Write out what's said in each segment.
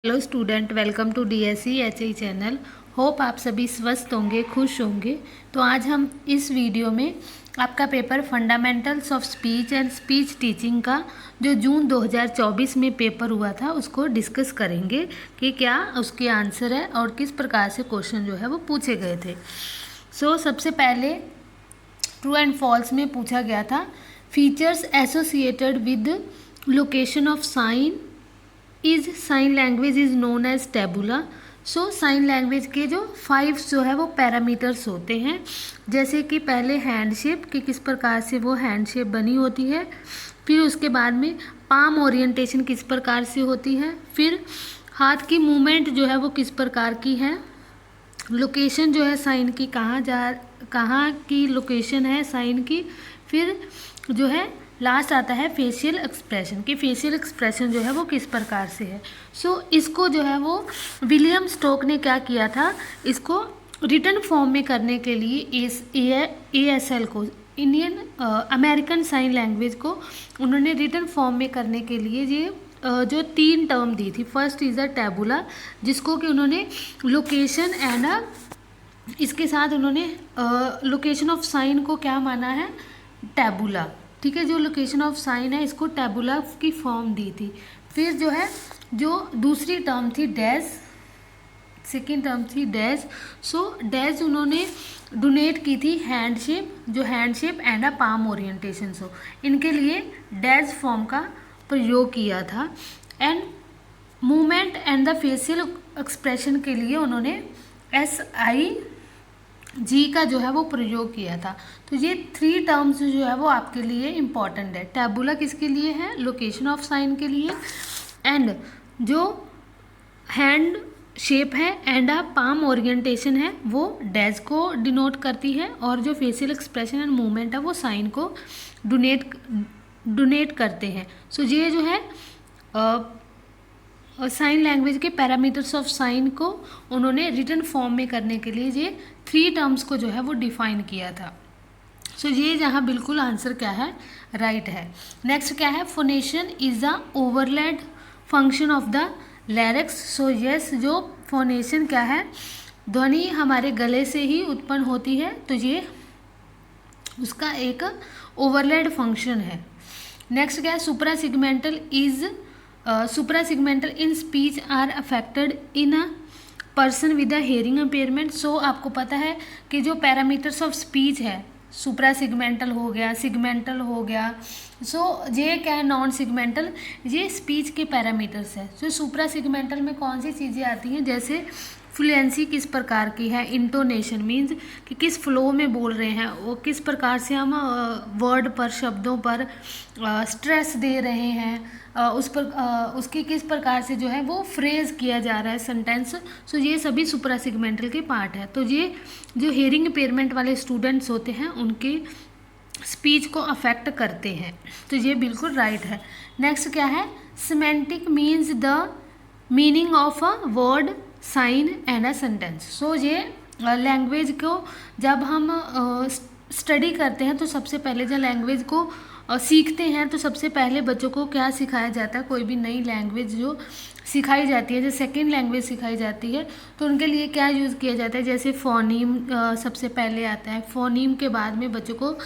Hello student, welcome to DSE HE channel. Hope आप सभी स्वस्थ होंगे, खुश होंगे। तो आज हम इस वीडियो में आपका paper fundamentals of speech and speech teaching का जो जून 2024 में पेपर हुआ था उसको डिस्कस करेंगे कि क्या उसके आंसर है और किस प्रकार से क्वेश्चन जो है वो पूछे गए थे। सबसे पहले ट्रू एंड फॉल्स में पूछा गया था features associated with location of sign is sign language is known as tabula. Sign language के जो 5 जो है वो पैरामीटर्स होते हैं, जैसे कि पहले हैंड शेप कि किस प्रकार से वो हैंड शेप बनी होती है, फिर उसके बाद में पाम ओरिएंटेशन किस प्रकार से होती है, फिर हाथ की मूवमेंट जो है वो किस प्रकार की है, लोकेशन जो है साइन की कहाँ की लोकेशन है साइन की, फिर जो है लास्ट आता है फेशियल एक्सप्रेशन कि फेशियल एक्सप्रेशन जो है वो किस प्रकार से है। इसको जो है वो विलियम स्टोक ने क्या किया था, इसको रिटन फॉर्म में करने के लिए ASL को, इंडियन अमेरिकन साइन लैंग्वेज को उन्होंने रिटन फॉर्म में करने के लिए ये जो 3 टर्म दी थी। फर्स्ट इज़ अ टैबुला, जिसको कि उन्होंने लोकेशन एंड इसके साथ उन्होंने लोकेशन ऑफ साइन को क्या माना है, टैबुला। ठीक है, जो लोकेशन ऑफ साइन है इसको टैबुला की फॉर्म दी थी। फिर जो है जो दूसरी टर्म थी डैश, सेकेंड टर्म थी डैश। डैश उन्होंने डोनेट की थी हैंड शेप, जो hand shape and a palm orientation. इनके लिए डैश फॉर्म का प्रयोग किया था। And movement and the facial expression के लिए उन्होंने SIG का जो है वो प्रयोग किया था। तो ये 3 टर्म्स जो है वो आपके लिए इम्पॉर्टेंट है। टैबुला किसके लिए है, लोकेशन ऑफ साइन के लिए, एंड जो हैंड शेप है एंड आ पाम ओरिएंटेशन है वो डैश को डिनोट करती है, और जो फेशियल एक्सप्रेशन एंड मूवमेंट है वो साइन को डोनेट करते हैं। ये जो है साइन लैंग्वेज के पैरामीटर्स ऑफ साइन को उन्होंने रिटन फॉर्म में करने के लिए ये 3 टर्म्स को जो है वो डिफाइन किया था। ये जहाँ बिल्कुल आंसर क्या है, राइट है। नेक्स्ट क्या है, phonation is the overlaid function of the larynx. Yes, जो फोनेशन क्या है, ध्वनि हमारे गले से ही उत्पन्न होती है, तो ये उसका एक ओवरलैड फंक्शन है। नेक्स्ट क्या है, suprasegmental in speech are affected in a person with a hearing impairment. आपको पता है कि जो पैरामीटर्स ऑफ स्पीच है, सुप्रासिगमेंटल हो गया, सिगमेंटल हो गया, ये क्या है, नॉन सिगमेंटल, ये स्पीच के पैरामीटर्स है। सुप्रासिगमेंटल में कौन सी चीज़ें आती हैं, जैसे फ्लुएंसी किस प्रकार की है, इंटोनेशन मीन्स कि किस फ्लो में बोल रहे हैं, वो किस प्रकार से हम वर्ड पर, शब्दों पर स्ट्रेस दे रहे हैं, उस पर उसकी किस प्रकार से जो है वो फ्रेज किया जा रहा है सेंटेंस। ये सभी सुप्रासिगमेंटल के पार्ट है। तो ये जो हेयरिंग इम्पेयरमेंट वाले स्टूडेंट्स होते हैं उनकी स्पीच को अफेक्ट करते हैं। तो ये बिल्कुल राइट है। नेक्स्ट क्या है, semantic means the meaning of a word, sign and a sentence. ये लैंग्वेज को जब हम स्टडी करते हैं तो सबसे पहले जब लैंग्वेज को सीखते हैं तो सबसे पहले बच्चों को क्या सिखाया जाता है, कोई भी नई लैंग्वेज जो सिखाई जाती है, जो सेकेंड लैंग्वेज सिखाई जाती है, तो उनके लिए क्या यूज़ किया जाता है, जैसे फोनीम सबसे पहले आता है। फोनीम के बाद में बच्चों को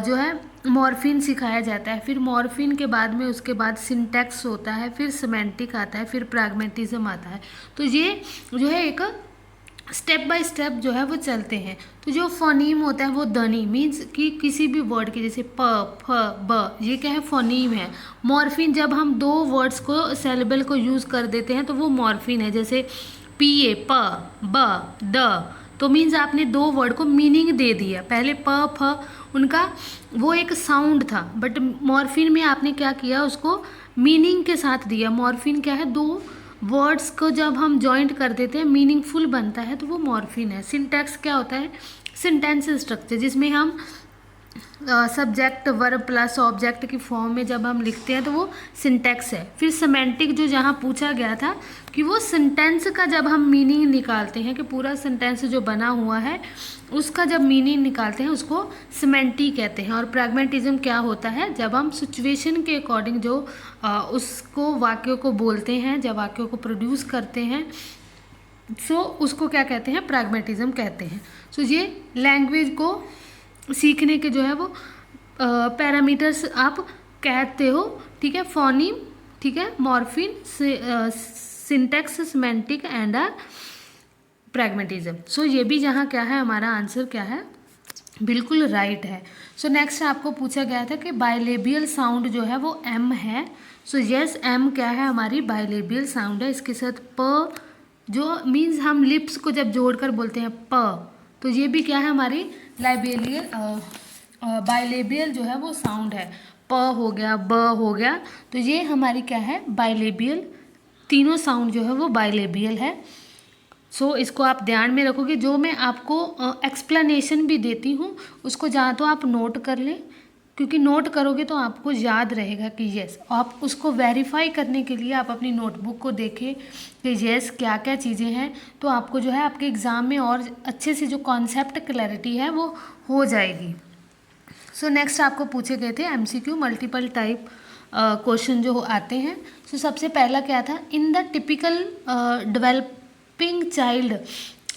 जो है मॉर्फिन सिखाया जाता है, फिर मॉर्फिन के बाद में उसके बाद सिंटैक्स होता है, फिर सिमेंटिक आता है, फिर प्रैग्मेटिज्म आता है। तो ये जो है एक स्टेप बाय स्टेप जो है वो चलते हैं। तो जो फोनीम होता है वो ध्वनि मीन्स कि किसी भी वर्ड की, जैसे प, फ, ब, ये क्या है, फोनीम है। मॉर्फिन जब हम 2 वर्ड्स को, सेलेबल को यूज़ कर देते हैं तो वो मॉर्फिन है, जैसे PA, प, ब, द, तो मीन्स आपने 2 वर्ड को मीनिंग दे दिया। पहले प, फ उनका वो एक साउंड था, बट मॉर्फिन में आपने क्या किया, उसको मीनिंग के साथ दिया। मॉर्फिन क्या है, 2 वर्ड्स को जब हम जॉइंट कर देते हैं मीनिंगफुल बनता है, तो वो मॉर्फिन है। सिंटैक्स क्या होता है, सेंटेंस स्ट्रक्चर, जिसमें हम सब्जेक्ट वर्ब प्लस ऑब्जेक्ट की फॉर्म में जब हम लिखते हैं तो वो सिंटेक्स है। फिर सिमेंटिक जो जहाँ पूछा गया था कि वो सेंटेंस का जब हम मीनिंग निकालते हैं कि पूरा सेंटेंस जो बना हुआ है उसका जब मीनिंग निकालते हैं उसको सिमेंटिक कहते हैं। और प्रैग्मेटिज्म क्या होता है, जब हम सिचुएशन के अकॉर्डिंग जो उसको वाक्यों को बोलते हैं, जब वाक्यों को प्रोड्यूस करते हैं, सो उसको क्या कहते हैं, प्रैग्मेटिज्म कहते हैं। सो ये लैंग्वेज को सीखने के जो है वो पैरामीटर्स आप कहते हो, ठीक है। फोनीम, ठीक है, morpheme, syntax, semantic and pragmatism. So ये भी यहाँ क्या है, हमारा आंसर क्या है, बिल्कुल राइट है। सो नेक्स्ट आपको पूछा गया था कि बाइलेबियल साउंड जो है वो एम है। सो यस, एम क्या है, हमारी बाइलेबियल साउंड है। इसके साथ प जो मीन्स हम लिप्स को जब जोड़कर बोलते हैं प, तो ये भी क्या है, हमारी लाइबेलियल बाइलेबियल जो है वो साउंड है। प हो गया, ब हो गया, तो ये हमारी क्या है, बाइलेबियल, तीनों साउंड जो है वो बाइलेबियल है। सो इसको आप ध्यान में रखोगे। जो मैं आपको एक्सप्लेनेशन भी देती हूँ उसको जहाँ तो आप नोट कर लें, क्योंकि नोट करोगे तो आपको याद रहेगा कि यस। आप उसको वेरीफाई करने के लिए आप अपनी नोटबुक को देखें कि यस क्या क्या चीज़ें हैं, तो आपको जो है आपके एग्ज़ाम में और अच्छे से जो कॉन्सेप्ट क्लैरिटी है वो हो जाएगी। सो नेक्स्ट आपको पूछे गए थे एमसीक्यू मल्टीपल टाइप क्वेश्चन जो आते हैं। सो सबसे पहला क्या था, in the typical developing child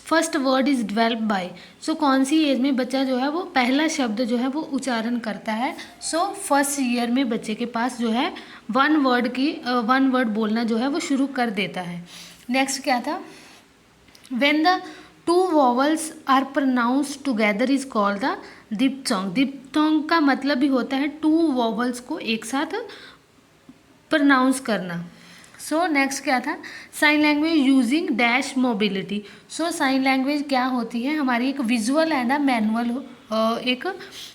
first word is develop by. So कौन सी एज में बच्चा जो है वो पहला शब्द जो है वो उच्चारण करता है। सो फर्स्ट ईयर में बच्चे के पास जो है वन वर्ड बोलना जो है वो शुरू कर देता है। नेक्स्ट क्या था, when the two vowels are pronounced together is called the diphthong. Diphthong का मतलब भी होता है टू वॉवल्स को एक साथ प्रोनाउंस करना। सो नेक्स्ट क्या था, sign language using dash mobility. So sign language क्या होती है, हमारी एक विजुअल एंड अ मैनुअल एक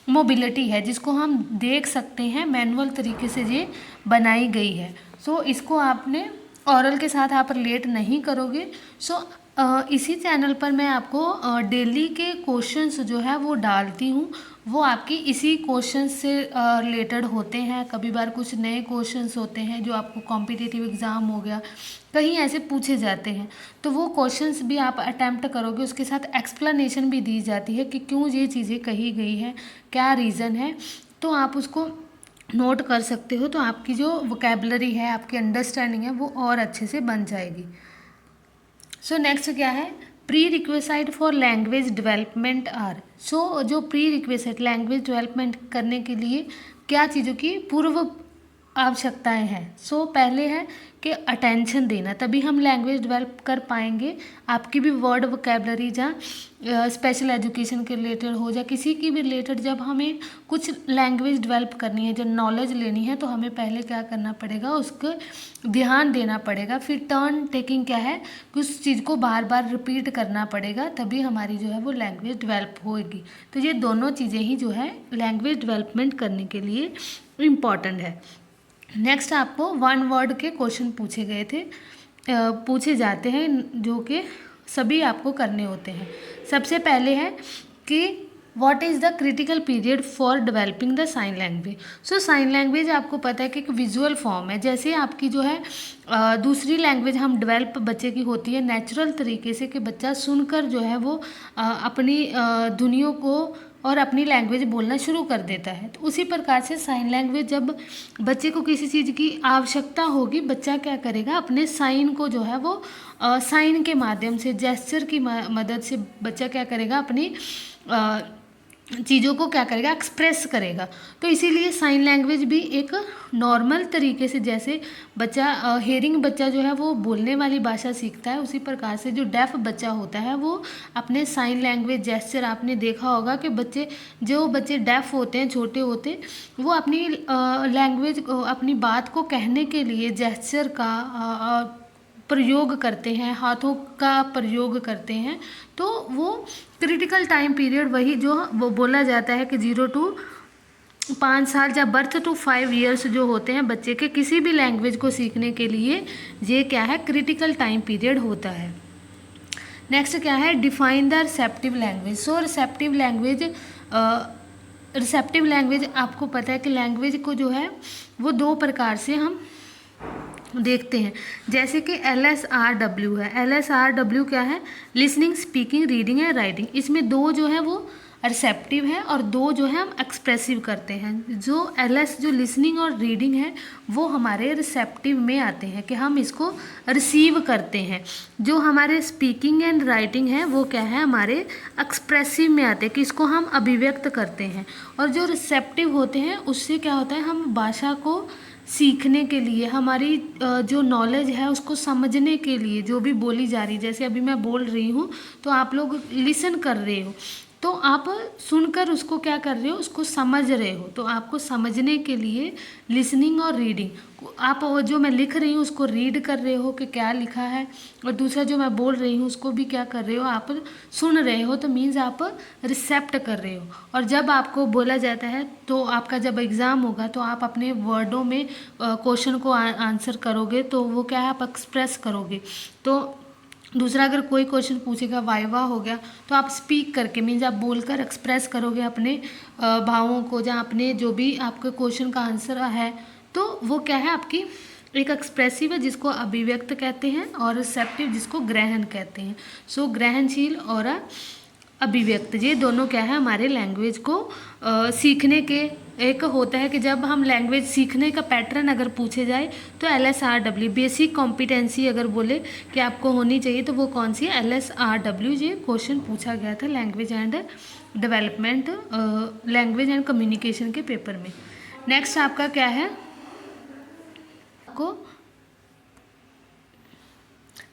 मोबिलिटी है जिसको हम देख सकते हैं, मैनुअल तरीके से ये बनाई गई है। सो इसको आपने ऑरल के साथ आप रिलेट नहीं करोगे। सो इसी चैनल पर मैं आपको डेली के क्वेश्चंस जो है वो डालती हूँ, वो आपकी इसी क्वेश्चन से रिलेटेड होते हैं। कभी बार कुछ नए क्वेश्चंस होते हैं जो आपको कॉम्पिटिटिव एग्ज़ाम हो गया कहीं ऐसे पूछे जाते हैं, तो वो क्वेश्चंस भी आप अटैम्प्ट करोगे, उसके साथ एक्सप्लेनेशन भी दी जाती है कि क्यों ये चीज़ें कही गई हैं, क्या रीज़न है, तो आप उसको नोट कर सकते हो। तो आपकी जो वोकेबलरी है, आपकी अंडरस्टैंडिंग है, वो और अच्छे से बन जाएगी। सो नेक्स्ट क्या है, prerequisite for language development are. So जो प्री रिक्वेसाइट लैंग्वेज डेवलपमेंट करने के लिए क्या चीज़ों की पूर्व आवश्यकताएं हैं। सो पहले है कि अटेंशन देना, तभी हम लैंग्वेज डेवलप कर पाएंगे। आपकी भी वर्ड वोकेबलरी जहाँ स्पेशल एजुकेशन के रिलेटेड हो या किसी की भी रिलेटेड, जब हमें कुछ लैंग्वेज डेवलप करनी है, जब नॉलेज लेनी है, तो हमें पहले क्या करना पड़ेगा, उसको ध्यान देना पड़ेगा। फिर टर्न टेकिंग क्या है कि उस चीज़ को बार बार रिपीट करना पड़ेगा, तभी हमारी जो है वो लैंग्वेज डेवलप होएगी। तो ये दोनों चीज़ें ही जो है लैंग्वेज डेवलपमेंट करने के लिए इम्पॉर्टेंट है। नेक्स्ट आपको वन वर्ड के क्वेश्चन पूछे गए थे, पूछे जाते हैं, जो कि सभी आपको करने होते हैं। सबसे पहले है कि what is the critical period for developing the sign language. So sign language आपको पता है कि एक विजुअल फॉर्म है। जैसे आपकी जो है दूसरी लैंग्वेज हम डेवलप बच्चे की होती है नेचुरल तरीके से, कि बच्चा सुनकर जो है वो अपनी ध्वनियों को और अपनी लैंग्वेज बोलना शुरू कर देता है। तो उसी प्रकार से साइन लैंग्वेज, जब बच्चे को किसी चीज़ की आवश्यकता होगी, बच्चा क्या करेगा, अपने साइन को जो है वो साइन के माध्यम से, जेस्चर की मदद से बच्चा क्या करेगा, अपनी चीज़ों को क्या करेगा, एक्सप्रेस करेगा। तो इसीलिए साइन लैंग्वेज भी एक नॉर्मल तरीके से, जैसे बच्चा हेयरिंग बच्चा जो है वो बोलने वाली भाषा सीखता है, उसी प्रकार से जो डेफ बच्चा होता है वो अपने साइन लैंग्वेज जेस्चर, आपने देखा होगा कि जो बच्चे डेफ होते हैं, छोटे होते हैं, वो अपनी लैंग्वेज, अपनी बात को कहने के लिए जेस्चर का प्रयोग करते हैं, हाथों का प्रयोग करते हैं। तो वो क्रिटिकल टाइम पीरियड वही जो वो बोला जाता है कि 0 to 5 साल या बर्थ टू 5 ईयर्स जो होते हैं बच्चे के, किसी भी लैंग्वेज को सीखने के लिए, ये क्या है, क्रिटिकल टाइम पीरियड होता है। नेक्स्ट क्या है, define the receptive language. So receptive language receptive language, आपको पता है कि लैंग्वेज को जो है वो दो प्रकार से हम देखते हैं, जैसे कि LSRW है। LSRW क्या है? लिसनिंग, स्पीकिंग, रीडिंग है, राइटिंग। इसमें दो जो है वो रिसेप्टिव है और दो जो है हम एक्सप्रेसिव करते हैं। जो जो लिसनिंग और रीडिंग है वो हमारे रिसेप्टिव में आते हैं कि हम इसको रिसीव करते हैं। जो हमारे स्पीकिंग एंड राइटिंग है वो क्या है? हमारे एक्सप्रेसिव में आते हैं कि इसको हम अभिव्यक्त करते हैं। और जो रिसेप्टिव होते हैं उससे क्या होता है? हम भाषा को सीखने के लिए, हमारी जो नॉलेज है उसको समझने के लिए, जो भी बोली जा रही, जैसे अभी मैं बोल रही हूँ तो आप लोग लिसन कर रहे हो, तो आप सुनकर उसको क्या कर रहे हो? उसको समझ रहे हो। तो आपको समझने के लिए लिसनिंग और रीडिंग, आप वो जो मैं लिख रही हूँ उसको रीड कर रहे हो कि क्या लिखा है, और दूसरा जो मैं बोल रही हूँ उसको भी क्या कर रहे हो? आप सुन रहे हो। तो मीन्स आप रिसेप्ट कर रहे हो। और जब आपको बोला जाता है तो आपका जब एग्ज़ाम होगा तो आप अपने वर्डों में क्वेश्चन को आंसर करोगे, तो वो क्या है? आप एक्सप्रेस करोगे। तो दूसरा, अगर कोई क्वेश्चन पूछेगा, वाइवा हो गया, तो आप स्पीक करके, मीन्स आप बोलकर एक्सप्रेस करोगे अपने भावों को, जहाँ अपने जो भी आपके क्वेश्चन का आंसर है, तो वो क्या है? आपकी एक एक्सप्रेसिव है जिसको अभिव्यक्त कहते हैं, और रिसेप्टिव जिसको ग्रहण कहते हैं। सो ग्रहणशील और अभिव्यक्त, ये दोनों क्या है? हमारे लैंग्वेज को सीखने के, एक होता है कि जब हम लैंग्वेज सीखने का पैटर्न अगर पूछे जाए तो LSRW, बेसिक कॉम्पिटेंसी अगर बोले कि आपको होनी चाहिए तो वो कौन सी है? LSRW। ये क्वेश्चन पूछा गया था language and development, language and communication के पेपर में। नेक्स्ट आपका क्या है? आपको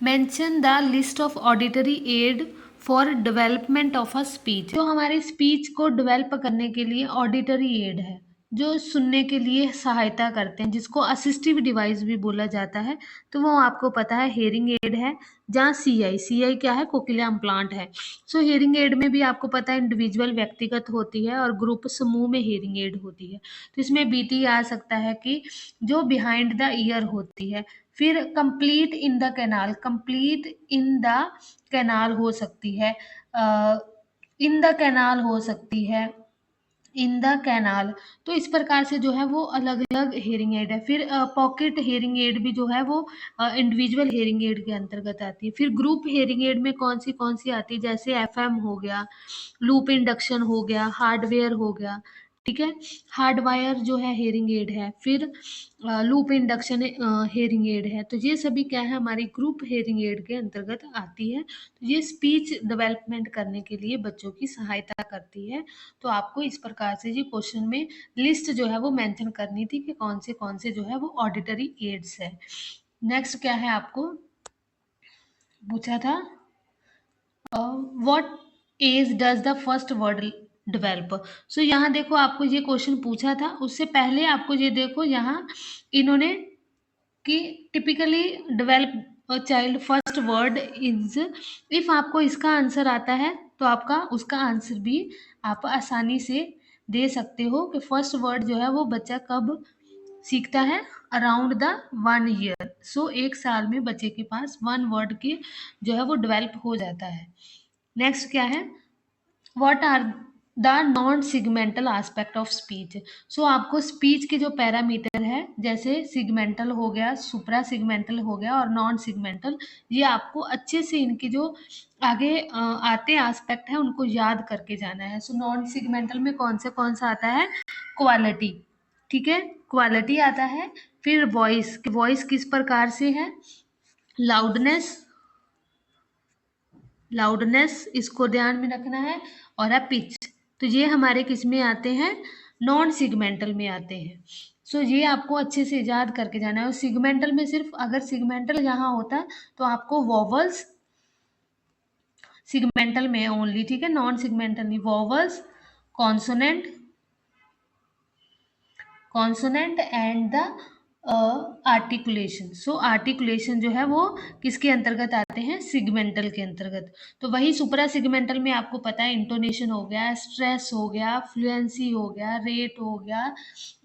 mention the list of auditory aid for development of a speech. जो हमारे स्पीच को डेवलप करने के लिए ऑडिटरी एड है, जो सुनने के लिए सहायता करते हैं, जिसको असिस्टिव डिवाइस भी बोला जाता है, तो वो आपको पता है हेयरिंग एड है। जहाँ CI क्या है? कोक्लिया इम्प्लांट है। सो हेयरिंग एड में भी आपको पता है इंडिविजुअल व्यक्तिगत होती है और ग्रुप समूह में हेयरिंग एड होती है। तो इसमें BT आ सकता है कि जो बिहाइंड द ईयर होती है। फिर complete in the canal, complete in the canal हो सकती है, इन द कैनाल हो सकती है, इन द कैनाल। तो इस प्रकार से जो है वो अलग अलग हेयरिंग एड है। फिर पॉकेट हेयरिंग एड भी जो है वो इंडिविजुअल हेयरिंग एड के अंतर्गत आती है। फिर ग्रुप हेयरिंग एड में कौन सी आती है? जैसे FM हो गया, लूप इंडक्शन हो गया, हार्डवेयर हो गया, ठीक है। हार्डवायर जो है हेयरिंग एड है। फिर लूप इंडक्शन हेयरिंग एड है। तो ये सभी क्या है? हमारी ग्रुप हेयरिंग एड के अंतर्गत आती है। तो ये स्पीच डेवलपमेंट करने के लिए बच्चों की सहायता करती है। तो आपको इस प्रकार से ये क्वेश्चन में लिस्ट जो है वो मेंशन करनी थी कि कौन से जो है वो ऑडिटरी एड्स है। नेक्स्ट क्या है? आपको पूछा था what age does the first word develop. So यहाँ देखो, आपको ये क्वेश्चन पूछा था, उससे पहले आपको ये देखो यहाँ इन्होंने कि typically develop child first word is, if आपको इसका आंसर आता है तो आपका उसका आंसर भी आप आसानी से दे सकते हो कि फर्स्ट वर्ड जो है वो बच्चा कब सीखता है? Around the 1 year. सो 1 साल में बच्चे के पास 1 वर्ड के जो है वो डेवलप हो जाता है। नेक्स्ट क्या है? What are the non segmental aspect of speech. So आपको स्पीच के जो पैरामीटर है, जैसे सिगमेंटल हो गया, सुप्रा सिगमेंटल हो गया और नॉन सिगमेंटल, ये आपको अच्छे से इनकी जो आगे आते एस्पेक्ट है उनको याद करके जाना है। सो नॉन सिगमेंटल में कौन सा आता है? क्वालिटी, ठीक है, क्वालिटी आता है। फिर वॉइस, वॉइस किस प्रकार से है? लाउडनेस, लाउडनेस इसको ध्यान में रखना है, और पिच। तो ये हमारे किस में आते हैं? नॉन सिगमेंटल में आते हैं। सो ये आपको अच्छे से याद करके जाना है। और सिगमेंटल में सिर्फ, अगर सिगमेंटल यहाँ होता तो आपको वॉवल्स, सिगमेंटल में ओनली, ठीक है, नॉन सिगमेंटल नहीं, vowels, consonant, consonant and the articulation. So articulation जो है वो किसके अंतर्गत आते हैं? सिगमेंटल के अंतर्गत। तो वही सुपरा सिगमेंटल में आपको पता है इंटोनेशन हो गया, स्ट्रेस हो गया, फ्लुएंसी हो गया, रेट हो गया,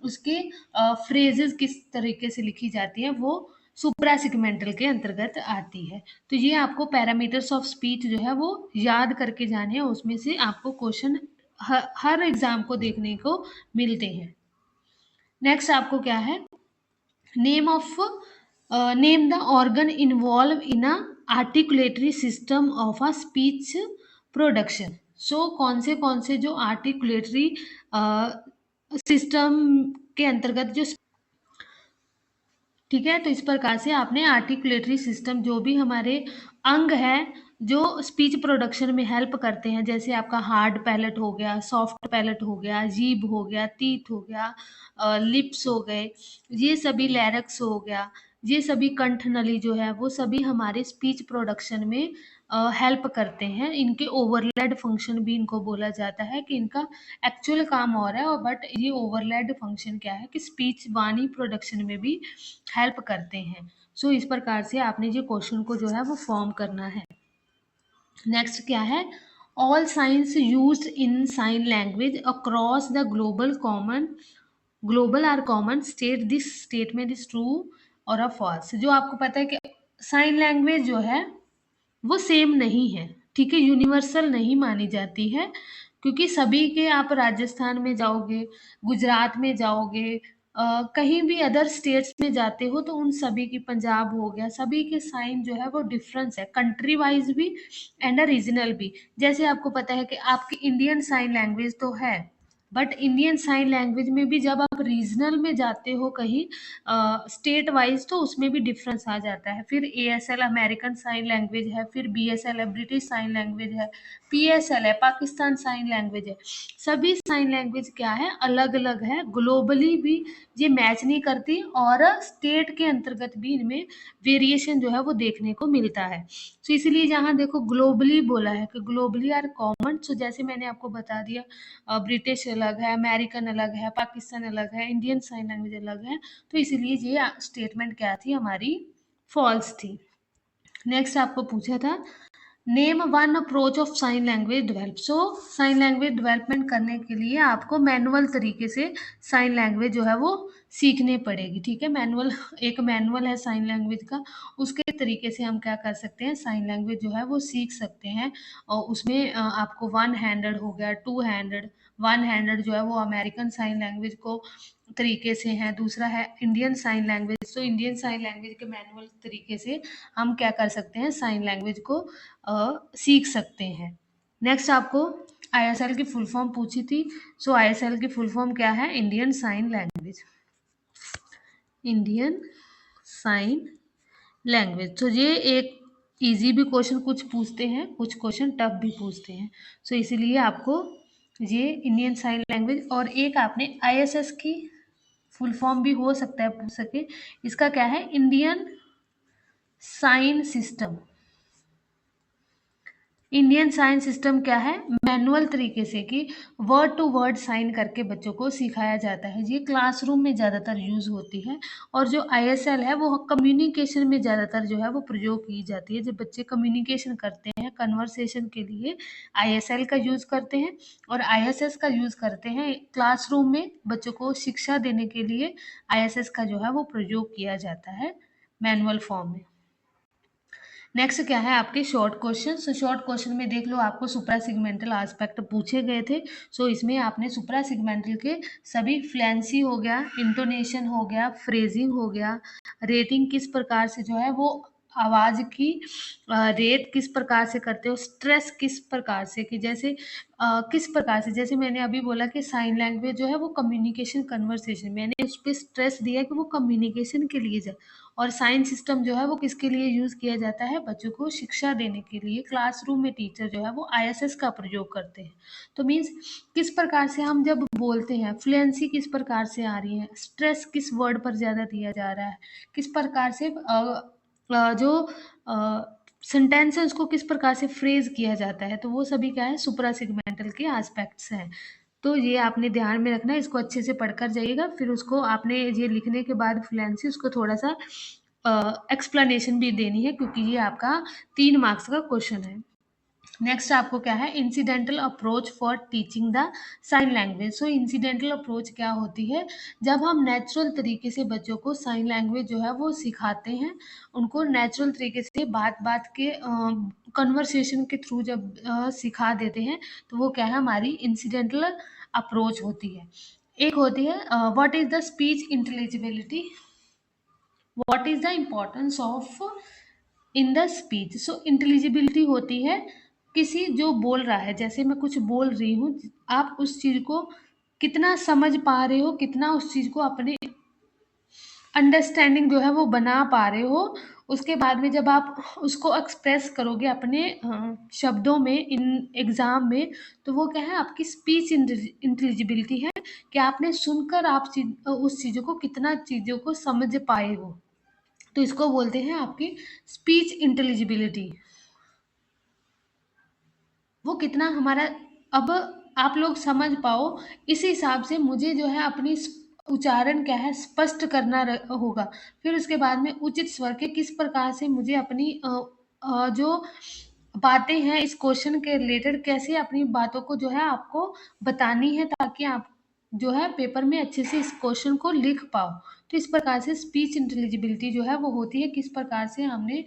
उसके फ्रेजेस किस तरीके से लिखी जाती है वो सुपरा सिगमेंटल के अंतर्गत आती है। तो ये आपको पैरामीटर्स ऑफ स्पीच जो है वो याद करके जाने हैं, उसमें से आपको क्वेश्चन हर एग्जाम को देखने को मिलते हैं। नेक्स्ट आपको क्या है, name of name the organ involve in a articulatory system of a speech production. So कौन से जो आर्टिकुलेटरी सिस्टम के अंतर्गत जो, ठीक है, तो इस प्रकार से आपने आर्टिकुलेटरी सिस्टम जो भी हमारे अंग है जो स्पीच प्रोडक्शन में हेल्प करते हैं, जैसे आपका हार्ड पैलेट हो गया, सॉफ्ट पैलेट हो गया, जीभ हो गया, टीथ हो गया, लिप्स हो गए, ये सभी लैरिक्स हो गया, ये सभी कंठ नली जो है वो सभी हमारे स्पीच प्रोडक्शन में हेल्प करते हैं। इनके ओवरलेड फंक्शन भी इनको बोला जाता है कि इनका एक्चुअल काम और है, और बट ये ओवरलेड फंक्शन क्या है कि स्पीच वाणी प्रोडक्शन में भी हेल्प करते हैं। सो इस प्रकार से आपने जो क्वेश्चन को जो है वो फॉर्म करना है। नेक्स्ट क्या है, all signs used in sign language across the global are common, state this statement is true और अ फॉल्स। जो आपको पता है कि साइन लैंग्वेज जो है वो सेम नहीं है, ठीक है, यूनिवर्सल नहीं मानी जाती है, क्योंकि सभी के, आप राजस्थान में जाओगे, गुजरात में जाओगे, कहीं भी अदर स्टेट्स में जाते हो तो उन सभी की, पंजाब हो गया, सभी के साइन जो है वो डिफरेंस है, कंट्री वाइज भी एंड रीजनल भी। जैसे आपको पता है कि आपकी इंडियन साइन लैंग्वेज तो है, बट इंडियन साइन लैंग्वेज में भी जब आप रीजनल में जाते हो कहीं स्टेट वाइज, तो उसमें भी डिफरेंस आ जाता है। फिर ASL अमेरिकन साइन लैंग्वेज है, फिर BSL है ब्रिटिश साइन लैंग्वेज है, PSL है पाकिस्तान साइन लैंग्वेज है। सभी साइन लैंग्वेज क्या है, अलग अलग है, ग्लोबली भी ये मैच नहीं करती, और स्टेट के अंतर्गत भी इनमें वेरिएशन जो है वो देखने को मिलता है। तो इसलिए जहाँ देखो ग्लोबली बोला है कि ग्लोबली आर कॉमन, सो जैसे मैंने आपको बता दिया ब्रिटिश अलग है, अमेरिकन अलग है, पाकिस्तान अलग है, इंडियन साइन लैंग्वेज अलग है, तो इसीलिए ये स्टेटमेंट क्या थी हमारी, फॉल्स थी। नेक्स्ट आपको पूछा था, name one approach of sine language develop. So sign language development करने के लिए आपको मैनुअल तरीके से साइन लैंग्वेज जो है वो सीखने पड़ेगी, ठीक है। मैनुअल, एक मैनुअल है साइन लैंग्वेज का, उसके तरीके से हम क्या कर सकते हैं, साइन लैंग्वेज जो है वो सीख सकते हैं। और उसमें आपको वन हैंडेड हो गया, टू हैंडेड, वन हैंडेड जो है वो अमेरिकन साइन लैंग्वेज को तरीके से है, दूसरा है इंडियन साइन लैंग्वेज। तो इंडियन साइन लैंग्वेज के मैनुअल तरीके से हम क्या कर सकते हैं, साइन लैंग्वेज को सीख सकते हैं। नेक्स्ट आपको ISL की फुल फॉर्म पूछी थी। सो ISL की फुल फॉर्म क्या है, Indian sign language, Indian sign language. तो ये एक इजी भी क्वेश्चन कुछ पूछते हैं, कुछ क्वेश्चन टफ भी पूछते हैं। सो इसीलिए आपको ये इंडियन साइन लैंग्वेज, और एक आपने ISS की फुल फॉर्म भी हो सकता है पूछ सके, इसका क्या है, Indian sign system. Indian sign system क्या है, मैनुअल तरीके से कि वर्ड टू वर्ड साइन करके बच्चों को सिखाया जाता है, ये क्लासरूम में ज़्यादातर यूज़ होती है। और जो ISL है वो कम्युनिकेशन में ज़्यादातर जो है वो प्रयोग की जाती है, जब बच्चे कम्युनिकेशन करते हैं कन्वर्सेशन के लिए ISL का यूज़ करते हैं, और ISS का यूज़ करते हैं क्लासरूम में बच्चों को शिक्षा देने के लिए, ISS का जो है वो प्रयोग किया जाता है मैनुअल फॉर्म में। नेक्स्ट क्या है आपके short question. So short question में देख लो, आपको सुप्रा सिगमेंटल एस्पेक्ट पूछे गए थे। सो इसमें आपने सुप्रा सिगमेंटल के सभी, फ्लुएंसी हो गया, इंटोनेशन हो गया, फ्रेजिंग हो गया, रेटिंग किस प्रकार से जो है वो आवाज़ की रेट किस प्रकार से करते हो, स्ट्रेस किस प्रकार से, कि जैसे किस प्रकार से, जैसे मैंने अभी बोला कि साइन लैंग्वेज जो है वो कम्युनिकेशन कन्वर्सेशन, मैंने उस पर स्ट्रेस दिया कि वो कम्युनिकेशन के लिए जाए, और साइन सिस्टम जो है वो किसके लिए यूज़ किया जाता है, बच्चों को शिक्षा देने के लिए। क्लासरूम में टीचर जो है वो ISS का प्रयोग करते हैं। तो मीन्स किस प्रकार से हम जब बोलते हैं, फ्लुएंसी किस प्रकार से आ रही है, स्ट्रेस किस वर्ड पर ज़्यादा दिया जा रहा है, किस प्रकार से जो सेंटेंस है उसको किस प्रकार से फ्रेज किया जाता है, तो वो सभी क्या है, सुप्रा सिगमेंटल के एस्पेक्ट्स हैं। तो ये आपने ध्यान में रखना है, इसको अच्छे से पढ़कर जाइएगा, फिर उसको आपने ये लिखने के बाद फ्लुएंसी उसको थोड़ा सा एक्सप्लेनेशन भी देनी है, क्योंकि ये आपका 3 मार्क्स का क्वेश्चन है। नेक्स्ट आपको क्या है, incidental approach for teaching the sign language. So incidental approach क्या होती है, जब हम नेचुरल तरीके से बच्चों को साइन लैंग्वेज जो है वो सिखाते हैं, उनको नेचुरल तरीके से बात बात के कन्वर्सेशन के थ्रू जब सिखा देते हैं, तो वो क्या है, हमारी इंसिडेंटल अप्रोच होती है। एक होती है what is the speech intelligibility, what is the importance of in the speech. So intelligibility होती है किसी जो बोल रहा है, जैसे मैं कुछ बोल रही हूँ, आप उस चीज को कितना समझ पा रहे हो, कितना उस चीज को अपने अंडरस्टैंडिंग जो है वो बना पा रहे हो। उसके बाद में जब आप उसको एक्सप्रेस करोगे अपने शब्दों में इन एग्जाम में, तो वो क्या है, आपकी स्पीच इंटेलिजिबिलिटी है कि आपने सुनकर आप उस चीज़ों को कितना चीज़ों को समझ पाए हो। तो इसको बोलते हैं आपकी स्पीच इंटेलिजिबिलिटी। वो कितना हमारा, अब आप लोग समझ पाओ, इस हिसाब से मुझे जो है अपनी उच्चारण क्या है स्पष्ट करना होगा। फिर उसके बाद में उचित स्वर के किस प्रकार से मुझे अपनी जो बातें हैं इस क्वेश्चन के रिलेटेड, कैसे अपनी बातों को जो है आपको बतानी है, ताकि आप जो है पेपर में अच्छे से इस क्वेश्चन को लिख पाओ। तो इस प्रकार से स्पीच इंटेलिजिबिलिटी जो है वो होती है, किस प्रकार से हमने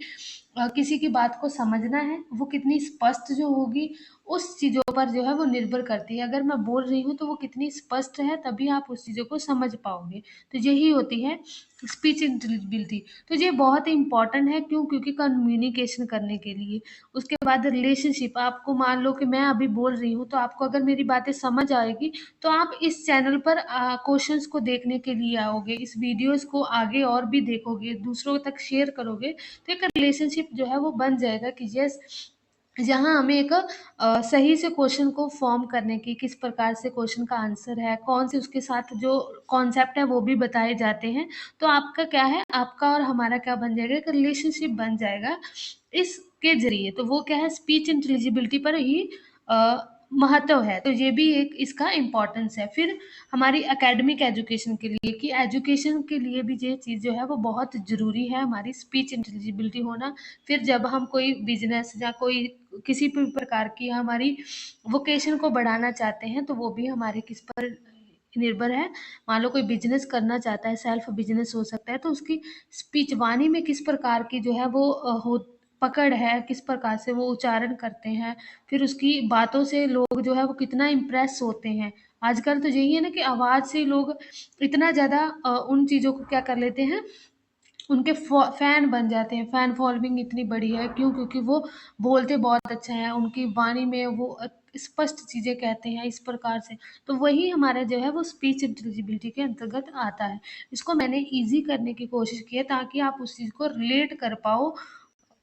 किसी की बात को समझना है, वो कितनी स्पष्ट जो होगी उस चीज़ों पर जो है वो निर्भर करती है। अगर मैं बोल रही हूँ तो वो कितनी स्पष्ट है, तभी आप उस चीज़ों को समझ पाओगे। तो यही होती है स्पीच इंटेलिजिबिलिटी। तो ये बहुत ही इंपॉर्टेंट है, क्यों, क्योंकि कम्युनिकेशन करने के लिए। उसके बाद रिलेशनशिप, आपको मान लो कि मैं अभी बोल रही हूँ, तो आपको अगर मेरी बातें समझ आएगी, तो आप इस चैनल पर क्वेश्चंस को देखने के लिए आओगे, इस वीडियोस को आगे और भी देखोगे, दूसरों तक शेयर करोगे, तो एक रिलेशनशिप जो है वो बन जाएगा कि यस, जहाँ हमें एक सही से क्वेश्चन को फॉर्म करने की, किस प्रकार से क्वेश्चन का आंसर है, कौन से उसके साथ जो कॉन्सेप्ट है वो भी बताए जाते हैं। तो आपका क्या है, आपका और हमारा क्या बन जाएगा, एक रिलेशनशिप बन जाएगा इसके जरिए। तो वो क्या है, स्पीच इंटेलिजिबिलिटी पर ही महत्व है। तो ये भी एक इसका इम्पोर्टेंस है। फिर हमारी एकेडमिक एजुकेशन के लिए, कि एजुकेशन के लिए भी ये चीज़ जो है वो बहुत ज़रूरी है, हमारी स्पीच इंटेलिजिबिलिटी होना। फिर जब हम कोई बिजनेस या कोई किसी भी प्रकार की हमारी वोकेशन को बढ़ाना चाहते हैं, तो वो भी हमारे किस पर निर्भर है। मान लो कोई बिजनेस करना चाहता है, सेल्फ बिजनेस हो सकता है, तो उसकी स्पीच वाणी में किस प्रकार की जो है वो हो पकड़ है, किस प्रकार से वो उच्चारण करते हैं, फिर उसकी बातों से लोग जो है वो कितना इम्प्रेस होते हैं। आजकल तो यही है ना कि आवाज़ से लोग इतना ज़्यादा उन चीज़ों को क्या कर लेते हैं, उनके फैन बन जाते हैं। फैन फॉलोइंग इतनी बड़ी है, क्यों, क्योंकि वो बोलते बहुत अच्छा है, उनकी वाणी में वो स्पष्ट चीज़ें कहते हैं इस प्रकार से। तो वही हमारा जो है वो स्पीच इंटेलिजिबिलिटी के अंतर्गत आता है। इसको मैंने ईजी करने की कोशिश की है, ताकि आप उस चीज़ को रिलेट कर पाओ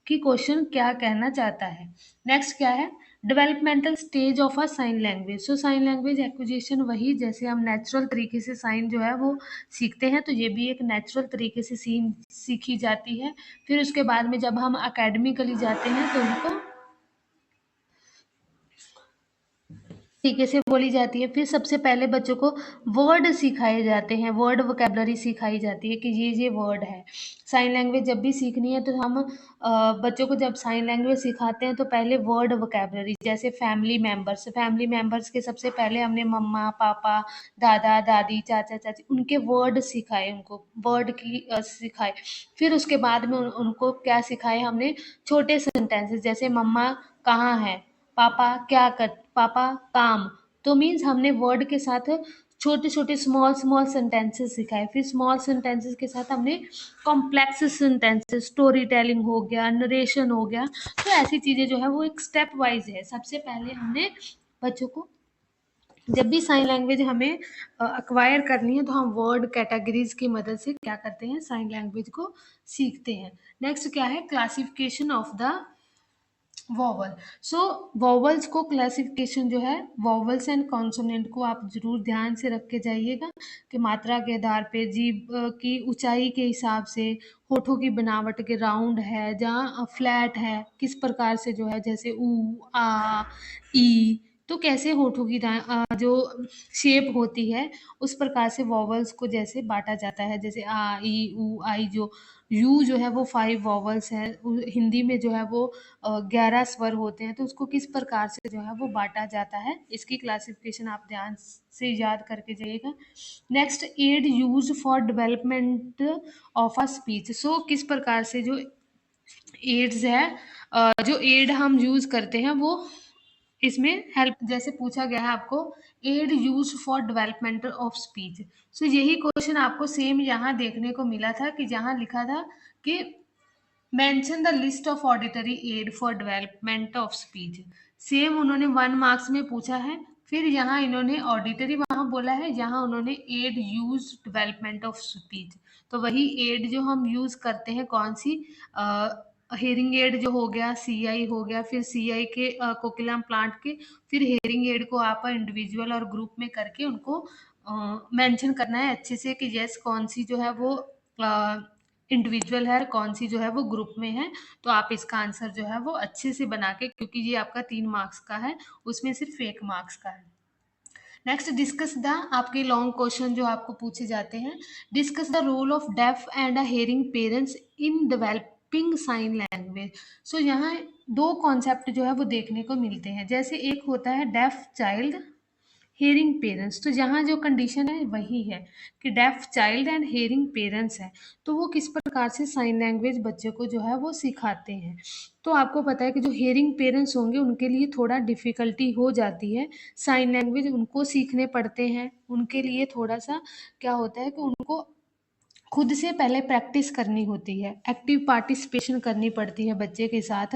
कि क्वेश्चन क्या कहना चाहता है। नेक्स्ट क्या है, developmental stage of a sign language. So sign language acquisition, वही जैसे हम नेचुरल तरीके से साइन जो है वो सीखते हैं, तो ये भी एक नेचुरल तरीके से सीखी जाती है। फिर उसके बाद में जब हम अकेडमिकली जाते हैं, तो उनको तरीके से बोली जाती है। फिर सबसे पहले बच्चों को वर्ड सिखाए जाते हैं, वर्ड वोकेबलरी सिखाई जाती है कि ये वर्ड है। साइन लैंग्वेज जब भी सीखनी है, तो हम बच्चों को जब साइन लैंग्वेज सिखाते हैं, तो पहले वर्ड वोकेबलरी, जैसे फैमिली मेंबर्स के सबसे पहले हमने मम्मा पापा, दादा दादी, चाचा चाची, उनके वर्ड सिखाए, उनको वर्ड की सिखाए। फिर उसके बाद में उनको क्या सिखाए हमने, छोटे सेंटेंसेस, जैसे मम्मा कहाँ है, पापा काम। तो मीन्स हमने वर्ड के साथ छोटे छोटे स्मॉल स्मॉल सेंटेंसेस सिखाए। फिर स्मॉल सेंटेंसेस के साथ हमने कॉम्प्लेक्स सेंटेंसेस, स्टोरी टेलिंग हो गया, नरेशन हो गया। तो ऐसी चीज़ें जो है वो एक स्टेप वाइज है। सबसे पहले हमने बच्चों को, जब भी साइन लैंग्वेज हमें अक्वायर करनी है, तो हम वर्ड कैटेगरीज की मदद से क्या करते हैं, साइन लैंग्वेज को सीखते हैं। नेक्स्ट क्या है, classification of the vowel. So vowels को क्लासिफिकेशन जो है, वॉवल्स एंड कॉन्सोनेंट को आप जरूर ध्यान से रख के जाइएगा, कि मात्रा के आधार पे, जीभ की ऊंचाई के हिसाब से, होठों की बनावट के, राउंड है जहाँ फ्लैट है, किस प्रकार से जो है, जैसे ऊ आ ई, तो कैसे होठों की जो शेप होती है, उस प्रकार से वॉवल्स को जैसे बांटा जाता है, जैसे आ ई ऊ आई, जो यू जो है वो 5 वॉवल्स है, हिंदी में जो है वो 11 स्वर होते हैं, तो उसको किस प्रकार से जो है वो बांटा जाता है, इसकी क्लासिफिकेशन आप ध्यान से याद करके जाइएगा। Next, aid use for development of a speech. So किस प्रकार से जो एड्स है, जो एड हम यूज करते हैं वो इसमें हेल्प, जैसे पूछा गया है आपको, aid use for development of speech. So यही क्वेश्चन आपको सेम यहाँ देखने को मिला था कि जहाँ लिखा था कि mention the list of auditory aid for development of speech. Same उन्होंने 1 मार्क्स में पूछा है, फिर यहाँ इन्होंने ऑडिटरी वहाँ बोला है, यहाँ उन्होंने aid use development of speech. तो वही एड जो हम यूज करते हैं, कौन सी, हेयरिंग एड जो हो गया, सीआई हो गया, फिर सीआई के कोकिलम प्लांट के, फिर हेयरिंग एड को आप इंडिविजुअल और ग्रुप में करके उनको मेंशन करना है अच्छे से कि यस कौन सी जो है वो इंडिविजुअल है, कौन सी जो है वो ग्रुप में है। तो आप इसका आंसर जो है वो अच्छे से बना के, क्योंकि ये आपका 3 मार्क्स का है, उसमें सिर्फ 1 मार्क्स का है। नेक्स्ट, डिस्कस द, आपके लॉन्ग क्वेश्चन जो आपको पूछे जाते हैं, discuss the role of deaf and hearing parents in developing sign language. So यहाँ दो कॉन्सेप्ट जो है वो देखने को मिलते हैं, जैसे एक होता है डेफ चाइल्ड, हेयरिंग पेरेंट्स। तो यहाँ जो कंडीशन है वही है कि deaf child and hearing parents है, तो वो किस प्रकार से साइन लैंग्वेज बच्चे को जो है वो सिखाते हैं। तो आपको पता है कि जो हेयरिंग पेरेंट्स होंगे उनके लिए थोड़ा डिफ़िकल्टी हो जाती है, साइन लैंग्वेज उनको सीखने पड़ते हैं, उनके लिए थोड़ा सा क्या होता है कि उनको खुद से पहले प्रैक्टिस करनी होती है, एक्टिव पार्टिसिपेशन करनी पड़ती है बच्चे के साथ,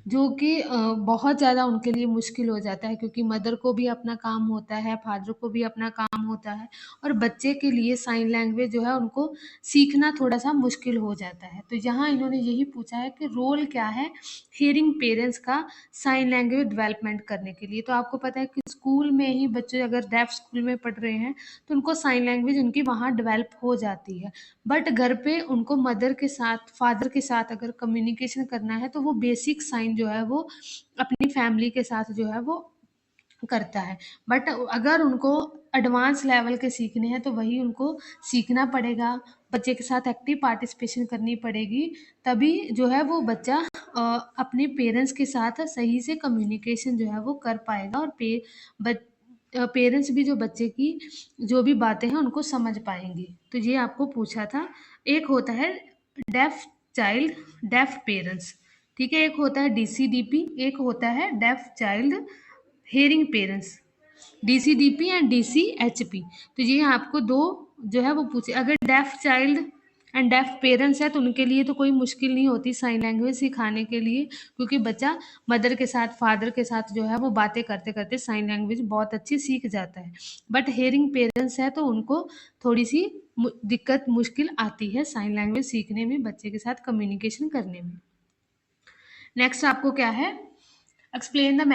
जो कि बहुत ज़्यादा उनके लिए मुश्किल हो जाता है, क्योंकि मदर को भी अपना काम होता है, फादर को भी अपना काम होता है, और बच्चे के लिए साइन लैंग्वेज जो है उनको सीखना थोड़ा सा मुश्किल हो जाता है। तो यहाँ इन्होंने यही पूछा है कि रोल क्या है हियरिंग पेरेंट्स का साइन लैंग्वेज डेवलपमेंट करने के लिए। तो आपको पता है कि स्कूल में ही बच्चे अगर डेफ स्कूल में पढ़ रहे हैं तो उनको साइन लैंग्वेज उनकी वहाँ डेवलप हो जाती है, बट घर पे उनको मदर के साथ, फादर के साथ अगर कम्युनिकेशन करना है तो वो बेसिक साइन जो है वो अपनी फैमिली के साथ जो है वो करता है। बट अगर उनको एडवांस लेवल के सीखने हैं तो वही उनको सीखना पड़ेगा, बच्चे के साथ एक्टिव पार्टिसिपेशन करनी पड़ेगी, तभी जो है वो बच्चा अपने पेरेंट्स के साथ सही से कम्युनिकेशन जो है वो कर पाएगा, और पेरेंट्स भी जो बच्चे की जो भी बातें हैं उनको समझ पाएंगे। तो ये आपको पूछा था। एक होता है डेफ चाइल्ड, डेफ पेरेंट्स, ठीक है, एक होता है डीसीडीपी, एक होता है deaf child hearing parents, DCDP and DCHP. तो ये आपको दो जो है वो पूछे। अगर deaf child and deaf parents है तो उनके लिए तो कोई मुश्किल नहीं होती साइन लैंग्वेज सिखाने के लिए, क्योंकि बच्चा मदर के साथ, फादर के साथ जो है वो बातें करते करते साइन लैंग्वेज बहुत अच्छी सीख जाता है। बट हेयरिंग पेरेंट्स है तो उनको थोड़ी सी दिक्कत, मुश्किल आती है साइन लैंग्वेज सीखने में, बच्चे के साथ कम्युनिकेशन करने में। नेक्स्ट आपको क्या है, explain the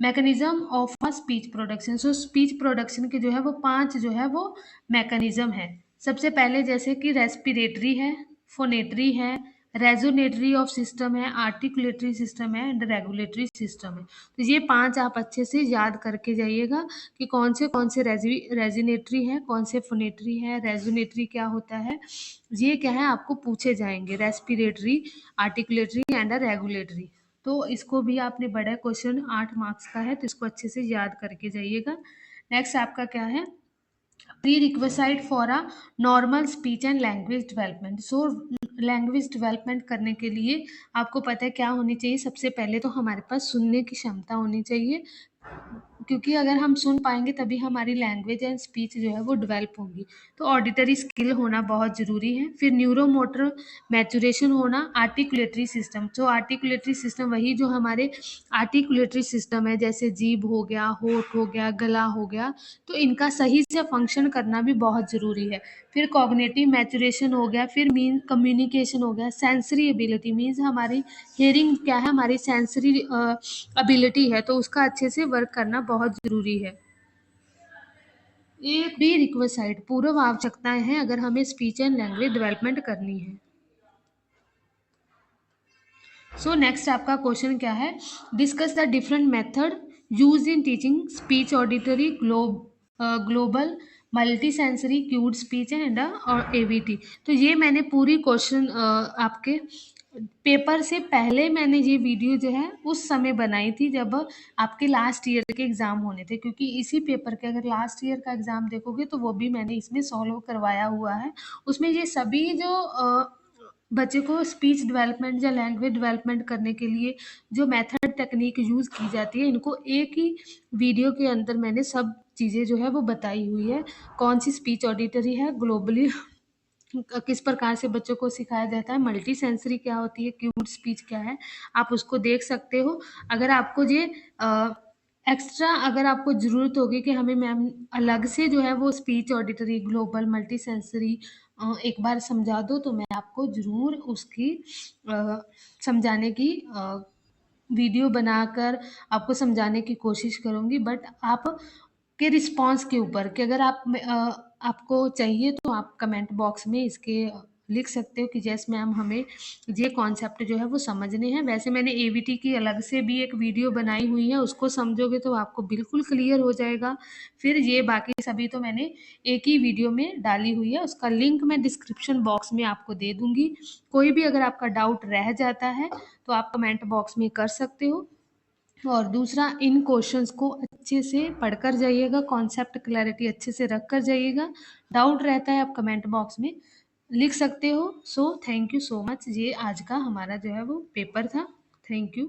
mechanism of a speech production. So speech production के जो है वो 5 जो है वो मैकेनिज्म है। सबसे पहले जैसे कि रेस्पिरेटरी है, फोनेटरी है, रेजोनेटरी ऑफ सिस्टम है, आर्टिकुलेटरी सिस्टम है एंड रेगुलेटरी सिस्टम है। तो ये 5 आप अच्छे से याद करके जाइएगा कि कौन से रेजिनेटरी है, कौन से फोनेटरी है, रेजोनेटरी क्या होता है, ये क्या है आपको पूछे जाएंगे, रेस्पिरेटरी, आर्टिकुलेटरी एंड रेगुलेटरी। तो इसको भी आपने, बड़ा क्वेश्चन 8 मार्क्स का है तो इसको अच्छे से याद करके जाइएगा। नेक्स्ट आपका क्या है, prerequisite for a normal speech and language development. So language development करने के लिए आपको पता है क्या होनी चाहिए, सबसे पहले तो हमारे पास सुनने की क्षमता होनी चाहिए, क्योंकि अगर हम सुन पाएंगे तभी हमारी लैंग्वेज एंड स्पीच जो है वो डेवलप होगी। तो ऑडिटरी स्किल होना बहुत ज़रूरी है। फिर न्यूरोमोटर मैचुरेशन होना, आर्टिकुलेटरी सिस्टम। तो आर्टिकुलेटरी सिस्टम वही जो हमारे आर्टिकुलेटरी सिस्टम है, जैसे जीभ हो गया, होठ हो गया, गला हो गया, तो इनका सही से फंक्शन करना भी बहुत ज़रूरी है। फिर कॉग्निटिव मैचुरेशन हो गया, फिर मीन कम्युनिकेशन हो गया, सेंसरी एबिलिटी मीन्स हमारी हियरिंग क्या है, हमारी सेंसरी एबिलिटी है, तो उसका अच्छे से वर्क करना बहुत ज़रूरी है। एक प्री रिक्वेसाइट पूर्व आवश्यकताएं हैं अगर हमें स्पीच एंड लैंग्वेज डेवलपमेंट करनी है। सो नेक्स्ट आपका क्वेश्चन क्या है, discuss the different method use in teaching speech auditory global multi sensory cued speech and और एवीटी। तो ये मैंने पूरी क्वेश्चन आपके पेपर से पहले मैंने ये वीडियो जो है उस समय बनाई थी जब आपके लास्ट ईयर के एग्ज़ाम होने थे, क्योंकि इसी पेपर के अगर लास्ट ईयर का एग्ज़ाम देखोगे तो वो भी मैंने इसमें सॉल्व करवाया हुआ है। उसमें ये सभी जो बच्चे को स्पीच डेवलपमेंट या लैंग्वेज डेवलपमेंट करने के लिए जो मेथड टेक्निक यूज़ की जाती है, इनको एक ही वीडियो के अंदर मैंने सब चीज़ें जो है वो बताई हुई है। कौन सी स्पीच ऑडिटरी है, ग्लोबली किस प्रकार से बच्चों को सिखाया जाता है, मल्टी सेंसरी क्या होती है, क्यूट स्पीच क्या है, आप उसको देख सकते हो। अगर आपको ये एक्स्ट्रा अगर आपको ज़रूरत होगी कि हमें मैम अलग से जो है वो speech auditory global multi sensory एक बार समझा दो, तो मैं आपको ज़रूर उसकी समझाने की वीडियो बनाकर आपको समझाने की कोशिश करूँगी। बट आप के रिस्पॉन्स के ऊपर कि अगर आपको चाहिए तो आप कमेंट बॉक्स में इसके लिख सकते हो कि यस मैम हमें ये कॉन्सेप्ट जो है वो समझने हैं। वैसे मैंने एवीटी की अलग से भी एक वीडियो बनाई हुई है, उसको समझोगे तो आपको बिल्कुल क्लियर हो जाएगा। फिर ये बाकी सभी तो मैंने एक ही वीडियो में डाली हुई है, उसका लिंक मैं डिस्क्रिप्शन बॉक्स में आपको दे दूंगी। कोई भी अगर आपका डाउट रह जाता है तो आप कमेंट बॉक्स में कर सकते हो। और दूसरा, इन क्वेश्चंस को अच्छे से पढ़कर जाइएगा, कॉन्सेप्ट क्लैरिटी अच्छे से रख कर जाइएगा। डाउट रहता है आप कमेंट बॉक्स में लिख सकते हो। So thank you so much. ये आज का हमारा जो है वो पेपर था। Thank you.